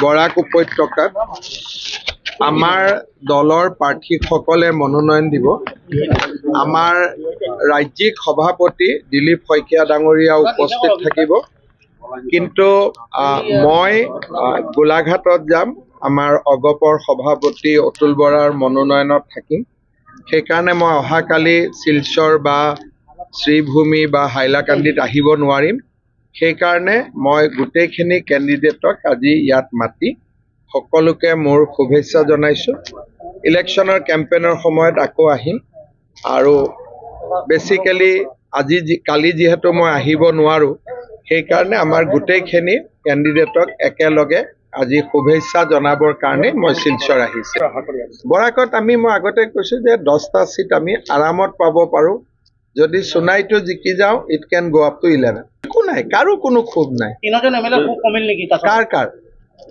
বৰাক উপত্যকাত আমাৰ দলৰ প্ৰাৰ্থীসকলে মনোনয়ন দিব। আমাৰ ৰাজ্যিক সভাপতি দিলীপ শইকীয়া ডাঙৰীয়া উপস্থিত থাকিব, কিন্তু মই গোলাঘাটত যাম। আমাৰ অগপৰ সভাপতি অতুল বৰাৰ মনোনয়নত থাকিম। সেইকাৰণে মই অহাকালি শিলচৰ বা শ্ৰীভূমি বা হাইলাকান্দিত আহিব নোৱাৰিম। সেইকাৰণে মই গোটেইখিনি কেণ্ডিডেটক আজি ইয়াত মাতি সকলোকে মোৰ শুভেচ্ছা জনাইছোঁ। ইলেকশ্যনৰ কেম্পেইনৰ সময়ত আকৌ আহিম আৰু বেচিকেলি কালি যিহেতু মই আহিব নোৱাৰোঁ, সেইকাৰণে আমাৰ গোটেইখিনি কেণ্ডিডেটক একেলগে আজি শুভেচ্ছা জনাবৰ কাৰণে মই শিলচৰ আহিছোঁ। বৰাকত মই আগতে কৈছোঁ যে 10টা চিট আমি আৰামত পাব পাৰোঁ। যদি সোণাইটো জিকি যাওঁ, it can go up to 11। একো নাই, কাৰো কোনো ক্ষোভ নাই। কাৰ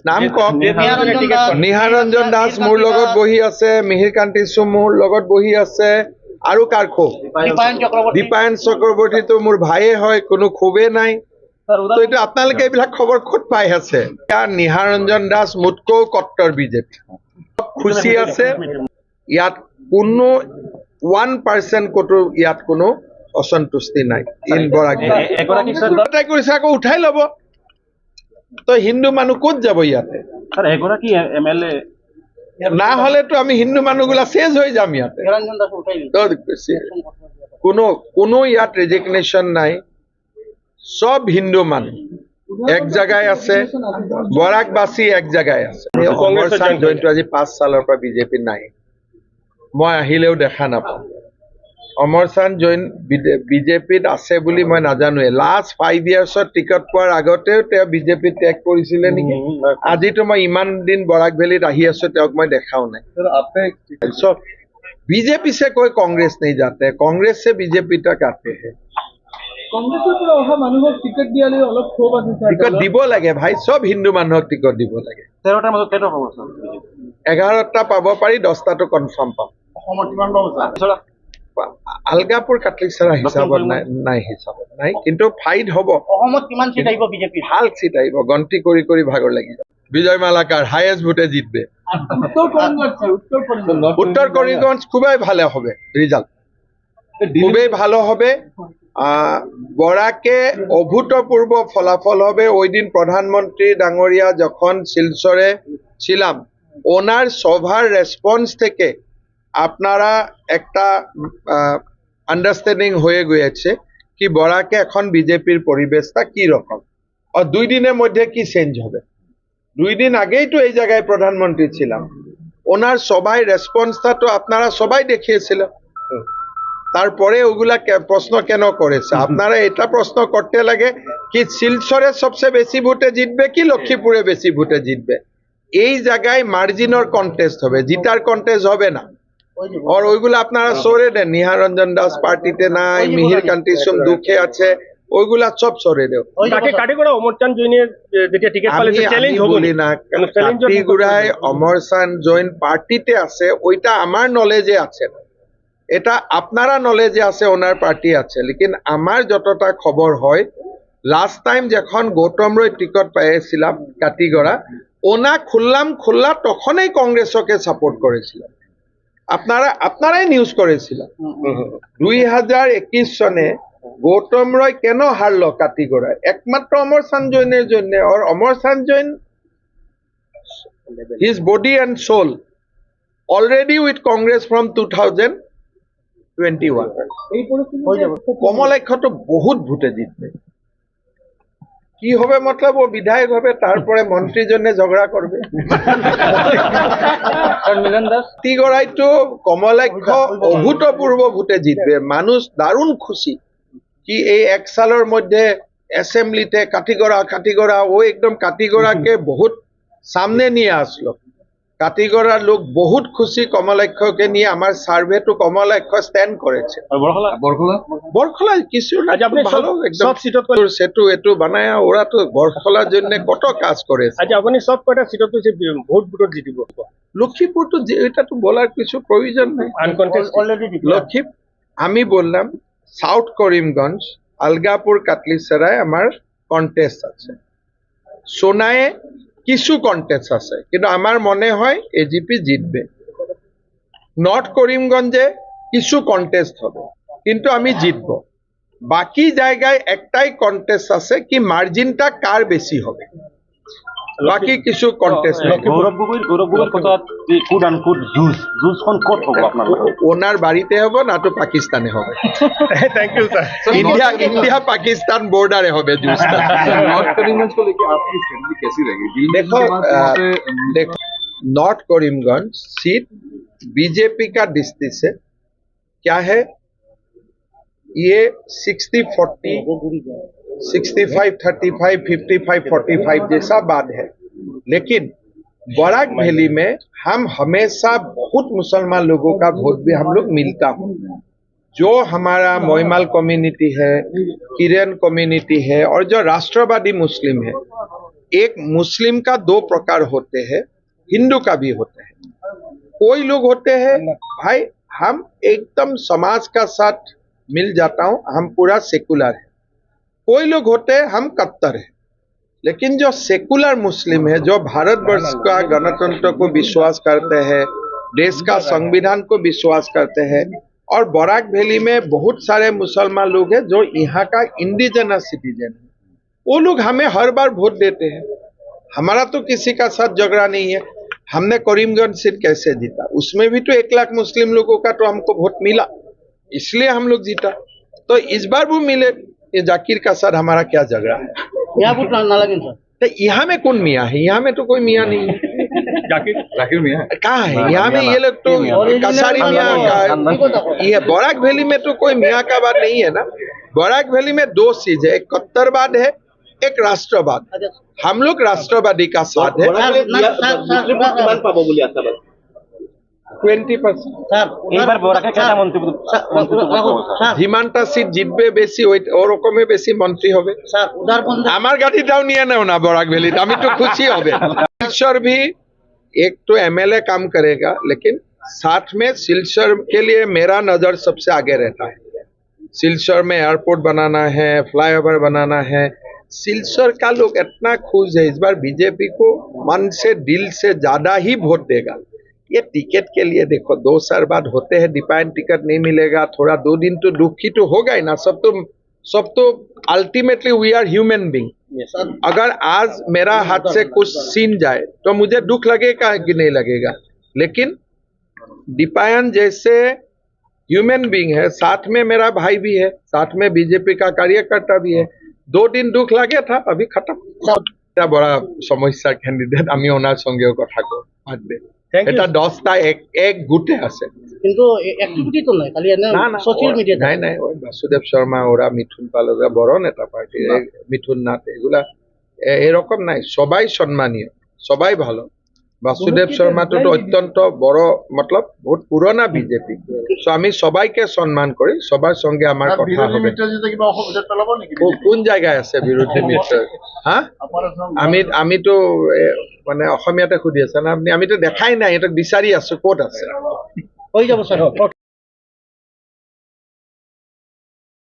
নাম কওক। নিহাৰঞ্জন দাস মোৰ লগত বহি আছে, মিহিৰ কান্তি চুম মোৰ লগত বহি আছে, আৰু কাৰ ক্ষোভ? দীপায়ন চক্ৰৱৰ্তীটো মোৰ ভাইয়ে হয়, কোনো ক্ষোভেই নাই। তো এইটো আপোনালোকে এইবিলাক খবৰ ক'ত পাই আছে? নিহাৰঞ্জন দাস মোতকৈও কট্টৰ বিজেপি, খুচি আছে। ইয়াত কোনো 1% ক'তো ইয়াত কোনো অসন্তুষ্টি নাই। কৰিছে আকৌ উঠাই ল'ব। তো হিন্দু মানুহ ক'ত যাব ইয়াতে? না হলেতো আমি হিন্দু মানুহগুলা চেজ হৈ যাম ইয়াতে। কোনো ইয়াত ৰেজিগনেশ্যন নাই। সব হিন্দু মানুহ এক জায়গায় আছে, বৰাকবাসী এক জায়গায় আছে। অমৰ চান জৈনটো আজি 5 সালৰ পৰা বিজেপি নাই, মই আহিলেও দেখা নাপাওঁ। অমৰ চান জৈন বিজেপিত আছে বুলি মই নাজানোৱে। লাষ্ট 5 ইয়াৰ্ছত টিকট পোৱাৰ আগতেও তেওঁ বিজেপি ত্যাগ কৰিছিলে নেকি? আজিতো মই ইমান দিন বৰাক ভেলীত আহি আছো, তেওঁক মই দেখাও নাই। बीजेपी से कोई कांग्रेस नहीं जाते, कांग्रेस से बीजेपी तक आते हैं। টিকট দিব লাগে ভাই, সব হিন্দু মানুহক টিকট দিব লাগে। 11টা পাব পাৰি, 10টাটো কনফাৰ্ম পাম। আলগাপুৰ কাটলিচৰা হিচাপত নাই, কিন্তু ফাইট হ'ব। ভাল সিট আহিব, গন্তি কৰি কৰি ভাগৰ লাগি যাব। বিজয় মালাকার হাইয়েস্ট ভোটে জিতবে। উত্তর করিমগঞ্জ খুবই ভালো হবে, রেজাল্ট খুবই ভালো হবে। বরাকে অভূতপূর্ব ফলাফল হবে। ওই দিন প্রধানমন্ত্রী ডাঙরিয়া যখন শিলচরে ছিলাম, ওনার সভার রেসপন্স থেকে আপনারা একটা আন্ডারস্ট্যান্ডিং হয়ে গিয়েছে কি বরাকে এখন বিজেপির পরিবেশটা কি রকম, আর 2 দিনের মধ্যে কি চেঞ্জ হবে। 2 দিন আগেই তো এই জায়গায় প্রধানমন্ত্রী ছিলাম, ওনার সবাই রেসপন্সটা তো আপনারা সবাই দেখিয়েছিলেন। তারপরে ওগুলা প্রশ্ন কেন করেছে? আপনারা এটা প্রশ্ন করতে লাগে কি শিলচরে সবচেয়ে বেশি ভোটে জিতবে কি লক্ষ্মীপুরে বেশি ভোটে জিতবে। এই জায়গায় মার্জিনর কন্টেস্ট হবে, জিতার কন্টেস্ট হবে না। আর ওইগুলো আপনারা সরে দেন। নিহারঞ্জন দাস পার্টিতে নাই, মিহির কান্তি সুম দুঃখে আছে, ওইগুলা সব সরে দেও। কাটিগড়ায় অমর চান জৈন পার্টিতে আছে, ওইটা আমার নলেজে আছে না। এটা আপনারা নলেজে আছে, ওনার পার্টি আছে। লেকিন আমার যতটা খবর হয়, লাস্ট টাইম যখন গৌতম রয় টিকট পাইছিলাম কাটিগড়া, ওনা খুললা তখনই কংগ্রেসকে সাপোর্ট করেছিলেন। আপনারাই নিউজ করেছিলেন। 2021 সনে গৌতম রয় কেন হারলো কাটিগড়ায়? একমাত্র অমর চান জৈনের জন্য। আর Amar Chand Jain, his body and soul already with Congress from 2021। Kamalakhya তো বহুত ভোটে জিতবে। কি হবে মতলব, ও বিধায়ক হবে, তারপরে মন্ত্রীর জন্য ঝগড়া করবে। কাটিগড়ায় তো কমলাক্ষ অভূতপূর্ব ভোটে জিতবে। মানুষ দারুণ খুশি কি এই 1 সালের মধ্যে অ্যাসেম্বলিতে কাটিগড়া ও একদম কাটিগড়াকে বহুত সামনে নিয়ে আসলো। কাটিগড়ার লোক বহুত খুশি কমলাক্ষকে নিয়ে। আমার সার্ভে তো কমলাক্ষ স্ট্যান্ড করেছে। বরখলা কিছু ভালো একদম সেতু এটু বানায়, ওরা তো বরখলার জন্য কত কাজ করেছে। লক্ষ্মীপুর তো এটা তো বলার কিছু প্রয়োজন নেই। লক্ষ্মী আমি বললাম সাউথ করিমগঞ্জ, আলগাপুর কাটলিসরায় আমার কন্টেস্ট আছে। সোনায়ে কিছু কন্টেস্ট আছে, কিন্তু আমার মনে হয় এজিপি জিতবে। নর্থ করিমগঞ্জে কিছু কন্টেস্ট হবে, কিন্তু আমি জিতব। বাকি জায়গায় একটাই কন্টেস্ট আছে, কি মার্জিনটা কার বেশি হবে, বাকি কিছু কন্টেস্ট নেই। গৌরব গগৈর কথা কুড অ্যান্ড কুড জুস কোন কোট হবে আপনার ওনার বাড়িতে হবে না তো পাকিস্তানে হবে। Thank you sir India Pakistan border হবে জুসটা। नॉर्थ करीमगंज को लेकर आपकी स्ट्रेटजी कैसी रहेगी? देखो देखो नॉर्थ करीमगंज सीट बीजेपी का दृष्टि से क्या है, ये 60-40, 65-35, 55-45 जैसा बात है। लेकिन बराक वैली में हम हमेशा बहुत मुसलमान लोगों का वोट भी हम लोग मिलता हूँ। जो हमारा मोइमाल कम्युनिटी है, किरण कम्युनिटी है, और जो राष्ट्रवादी मुस्लिम है, एक मुस्लिम का दो प्रकार होते हैं, हिंदू का भी होते हैं। कोई लोग होते हैं भाई हम एकदम समाज का साथ मिल जाता हूं, हम पूरा सेकुलर है। कोई लोग होते हैं हम कट्टर है। लेकिन जो सेकुलर मुस्लिम है, जो भारतवर्ष का गणतंत्र को विश्वास करते हैं, देश का संविधान को विश्वास करते हैं, और बराक वैली में बहुत सारे मुसलमान लोग हैं जो यहाँ का इंडिजिनस सिटीजन है, वो लोग हमें हर बार वोट देते हैं। हमारा तो किसी का साथ झगड़ा नहीं है। हमने करीमगंज सीट कैसे जीता, उसमें भी तो 1 लाख मुस्लिम लोगों का तो हमको वोट मिला, इसलिए हम लोग जीता। तो इस बार वो मिले, ये जाकिर का साथ हमारा क्या झगड़ा है? तो यहाँ में कौन मियाँ है? यहाँ में तो कोई मियाँ नहीं है। जाकिर मियां कहाँ है यहाँ में? ये लोग तो कसारी मियाँ का है। ये बराक वैली में तो कोई मियाँ का बात नहीं है ना। बराक वैली में 2 चीज है, एक कट्टरवाद है, एक राष्ट्रवाद। हम लोग राष्ट्रवादी का साथ है। 20%। এইবার বরাকে কেটা মন্ত্রী যিমানটা সিট জিতবে বেশি ওরকমে বেশি মন্ত্রী হবে। আমার গাড়িটাও নিয়ে নেও না বরাক ভ্যালিত, আমি তো খুশি হবে। सिलचर भी एक तो एमएलए काम करेगा, लेकिन साथ में सिलचर के लिए मेरा नजर सबसे आगे रहता है। सिलचर में एयरपोर्ट बनाना है, फ्लाईओवर बनाना है। सिलचर का लोग इतना खुश है, इस बार बीजेपी को मन से दिल से ज्यादा ही वोट देगा। ये टिकट के लिए देखो 2 साल बाद होते हैं, डिपेंड टिकट नहीं मिलेगा, थोड़ा 2 दिन तो दुखी तो होगा ही ना। सब तो ultimately we are human being. अगर आज मेरा हाथ से कुछ सीन जाए तो मुझे दुख लगेगा कि नहीं लगेगा, लेकिन दीपायन जैसे ह्यूमन बीइंग है, साथ में मेरा भाई भी है, साथ में बीजेपी का कार्यकर्ता भी है। 2 दिन दुख लगे था, अभी खत्म। बड़ा समस्या कैंडिडेट আমি ওনার সঙ্গেও কথা কই পারবে। এটা 10টা এক গুটে আছে, কিন্তু অ্যাক্টিভিটি তো নাই, খালি এনে সোশ্যাল মিডিয়া। নাই নাই, ওই বাসুদেব শর্মা ওরা, মিঠুন পাল ওরা বড় নেতা পার্টি, মিঠুন নাথ এগুলা এরকম নাই। সবাই সম্মানীয়, সবাই ভালো। বাসুদেব শর্মা তো অত্যন্ত বড়, মতলব বহুত পুরোনা বিজেপি। সো আমি সবাইকে সম্মান করি, সবার সঙ্গে আমার কথা হবে। কোন জায়গায় আছে বিৰোধী মিত্ৰ? হা, আমি তো মানে অসমীয়াতে সুধি আছে না আপুনি? আমিতো দেখাই নাই, এটা বিচাৰি আছো ক'ত আছে। হৈ যাব স্যাৰ।